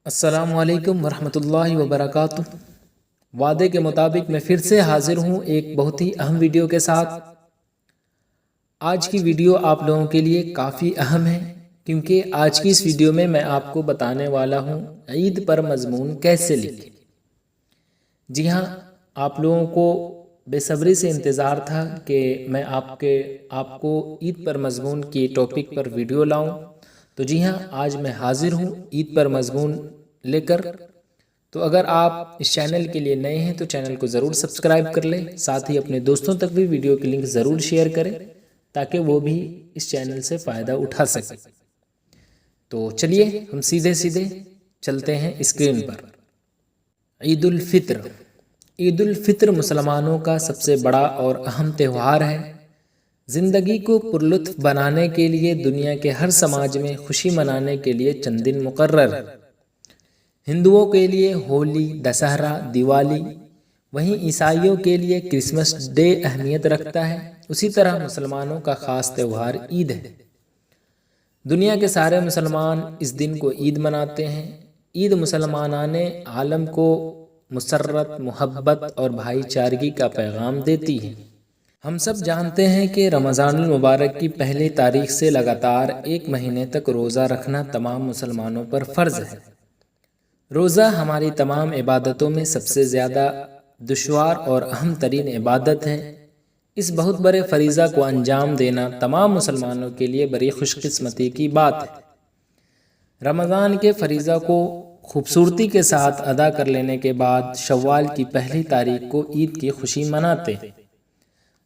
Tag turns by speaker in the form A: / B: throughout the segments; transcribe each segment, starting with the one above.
A: السلام علیکم ورحمۃ اللہ وبرکاتہ۔ وعدے کے مطابق میں پھر سے حاضر ہوں ایک بہت ہی اہم ویڈیو کے ساتھ۔ آج کی ویڈیو آپ لوگوں کے لیے کافی اہم ہے، کیونکہ آج کی اس ویڈیو میں آپ کو بتانے والا ہوں عید پر مضمون کیسے لکھیں۔ جی ہاں، آپ لوگوں کو بے صبری سے انتظار تھا کہ میں آپ کو عید پر مضمون کی ٹاپک پر ویڈیو لاؤں، تو جی ہاں، آج میں حاضر ہوں عید پر مضمون لے کر۔ تو اگر آپ اس چینل کے لیے نئے ہیں تو چینل کو ضرور سبسکرائب کر لیں، ساتھ ہی اپنے دوستوں تک بھی ویڈیو کی لنک ضرور شیئر کریں تاکہ وہ بھی اس چینل سے فائدہ اٹھا سکیں۔ تو چلیے ہم سیدھے چلتے ہیں اسکرین پر۔ عید الفطر۔ عید الفطر مسلمانوں کا سب سے بڑا اور اہم تہوار ہے۔ زندگی کو پرلطف بنانے کے لیے دنیا کے ہر سماج میں خوشی منانے کے لیے چند دن مقرر ہے۔ ہندوؤں کے لیے ہولی، دسہرہ، دیوالی، وہیں عیسائیوں کے لیے کرسمس ڈے اہمیت رکھتا ہے۔ اسی طرح مسلمانوں کا خاص تہوار عید ہے۔ دنیا کے سارے مسلمان اس دن کو عید مناتے ہیں۔ عید مسلمانان عالم کو مسرت، محبت اور بھائی چارگی کا پیغام دیتی ہے۔ ہم سب جانتے ہیں کہ رمضان المبارک کی پہلی تاریخ سے لگاتار ایک مہینے تک روزہ رکھنا تمام مسلمانوں پر فرض ہے۔ روزہ ہماری تمام عبادتوں میں سب سے زیادہ دشوار اور اہم ترین عبادت ہے۔ اس بہت بڑے فریضہ کو انجام دینا تمام مسلمانوں کے لیے بڑی خوش قسمتی کی بات ہے۔ رمضان کے فریضہ کو خوبصورتی کے ساتھ ادا کر لینے کے بعد شوال کی پہلی تاریخ کو عید کی خوشی مناتے ہیں۔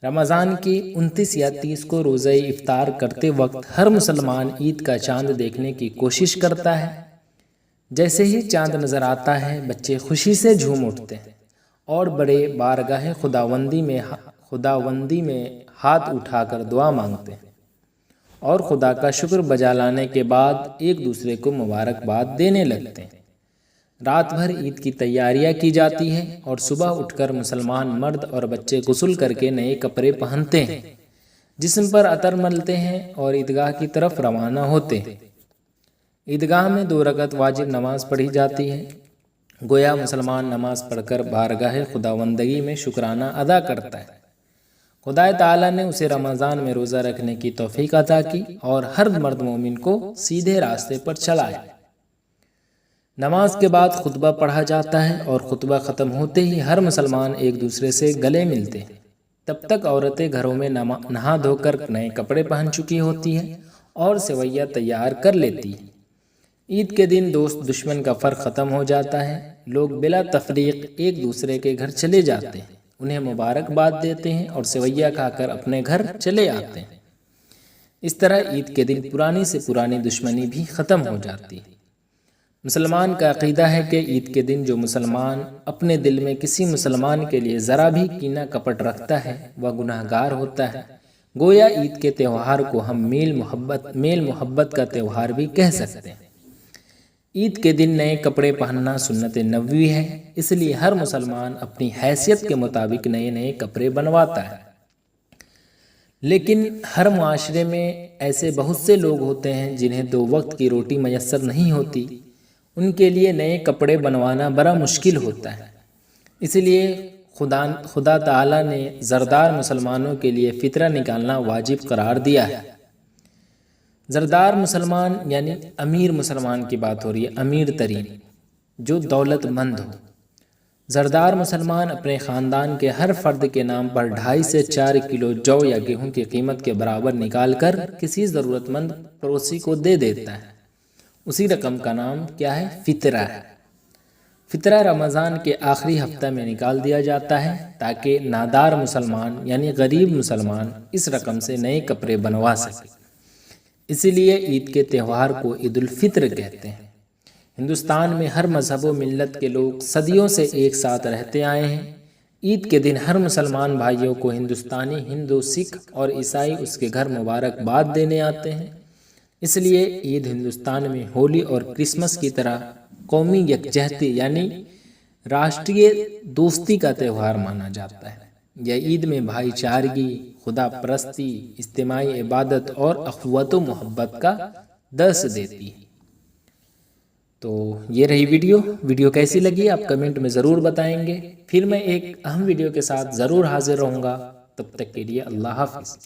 A: رمضان کی 29 یا 30 کو روزہ افطار کرتے وقت ہر مسلمان عید کا چاند دیکھنے کی کوشش کرتا ہے۔ جیسے ہی چاند نظر آتا ہے بچے خوشی سے جھوم اٹھتے ہیں اور بڑے بارگاہ خداوندی میں ہاتھ اٹھا کر دعا مانگتے ہیں اور خدا کا شکر بجا لانے کے بعد ایک دوسرے کو مبارکباد دینے لگتے ہیں۔ رات بھر عید کی تیاریاں کی جاتی ہیں اور صبح اٹھ کر مسلمان مرد اور بچے غسل کر کے نئے کپڑے پہنتے ہیں، جسم پر عطر ملتے ہیں اور عیدگاہ کی طرف روانہ ہوتے ہیں۔ عیدگاہ میں 2 رکعت واجب نماز پڑھی جاتی ہے۔ گویا مسلمان نماز پڑھ کر بارگاہ خداوندگی میں شکرانہ ادا کرتا ہے۔ خدا تعالیٰ نے اسے رمضان میں روزہ رکھنے کی توفیق عطا کی اور ہر مرد مومن کو سیدھے راستے پر چلایا۔ نماز کے بعد خطبہ پڑھا جاتا ہے اور خطبہ ختم ہوتے ہی ہر مسلمان ایک دوسرے سے گلے ملتے ہیں۔ تب تک عورتیں گھروں میں نہا دھو کر نئے کپڑے پہن چکی ہوتی ہیں اور سویاں تیار کر لیتی ہیں۔ عید کے دن دوست دشمن کا فرق ختم ہو جاتا ہے۔ لوگ بلا تفریق ایک دوسرے کے گھر چلے جاتے ہیں، انہیں مبارکباد دیتے ہیں اور سویاں کھا کر اپنے گھر چلے آتے ہیں۔ اس طرح عید کے دن پرانی سے پرانی دشمنی بھی ختم ہو جاتی ہے۔ مسلمان کا عقیدہ ہے کہ عید کے دن جو مسلمان اپنے دل میں کسی مسلمان کے لیے ذرا بھی کینہ کپٹ رکھتا ہے وہ گناہگار ہوتا ہے۔ گویا عید کے تہوار کو ہم میل محبت کا تہوار بھی کہہ سکتے ہیں۔ عید کے دن نئے کپڑے پہننا سنت نبوی ہے، اس لیے ہر مسلمان اپنی حیثیت کے مطابق نئے کپڑے بنواتا ہے۔ لیکن ہر معاشرے میں ایسے بہت سے لوگ ہوتے ہیں جنہیں 2 وقت کی روٹی میسر نہیں ہوتی۔ ان کے لیے نئے کپڑے بنوانا بڑا مشکل ہوتا ہے۔ اس لیے خدا تعالیٰ نے زردار مسلمانوں کے لیے فطرہ نکالنا واجب قرار دیا ہے۔ زردار مسلمان یعنی امیر مسلمان کی بات ہو رہی ہے، امیر ترین، جو دولت مند ہو۔ زردار مسلمان اپنے خاندان کے ہر فرد کے نام پر 2.5 سے 4 کلو جو یا گیہوں کی قیمت کے برابر نکال کر کسی ضرورت مند پڑوسی کو دے دیتا ہے۔ اسی رقم کا نام کیا ہے؟ فطرہ ہے۔ فطرہ رمضان کے آخری ہفتہ میں نکال دیا جاتا ہے تاکہ نادار مسلمان یعنی غریب مسلمان اس رقم سے نئے کپڑے بنوا سکے۔ اسی لیے عید کے تہوار کو عید الفطر کہتے ہیں۔ ہندوستان میں ہر مذہب و ملت کے لوگ صدیوں سے ایک ساتھ رہتے آئے ہیں۔ عید کے دن ہر مسلمان بھائیوں کو ہندوستانی، ہندو، سکھ اور عیسائی اس کے گھر مبارکباد دینے آتے ہیں۔ اس لیے عید ہندوستان میں ہولی اور کرسمس کی طرح قومی یکجہتی یعنی راشٹریہ دوستی کا تہوار مانا جاتا ہے۔ یہ عید میں بھائی چارگی، خدا پرستی، اجتماعی عبادت اور اخوت و محبت کا درس دیتی ہے۔ تو یہ رہی ویڈیو کیسی لگی آپ کمنٹ میں ضرور بتائیں گے. پھر میں ایک اہم ویڈیو کے ساتھ ضرور حاضر رہوں گا. تب تک کے لیے اللہ حافظ.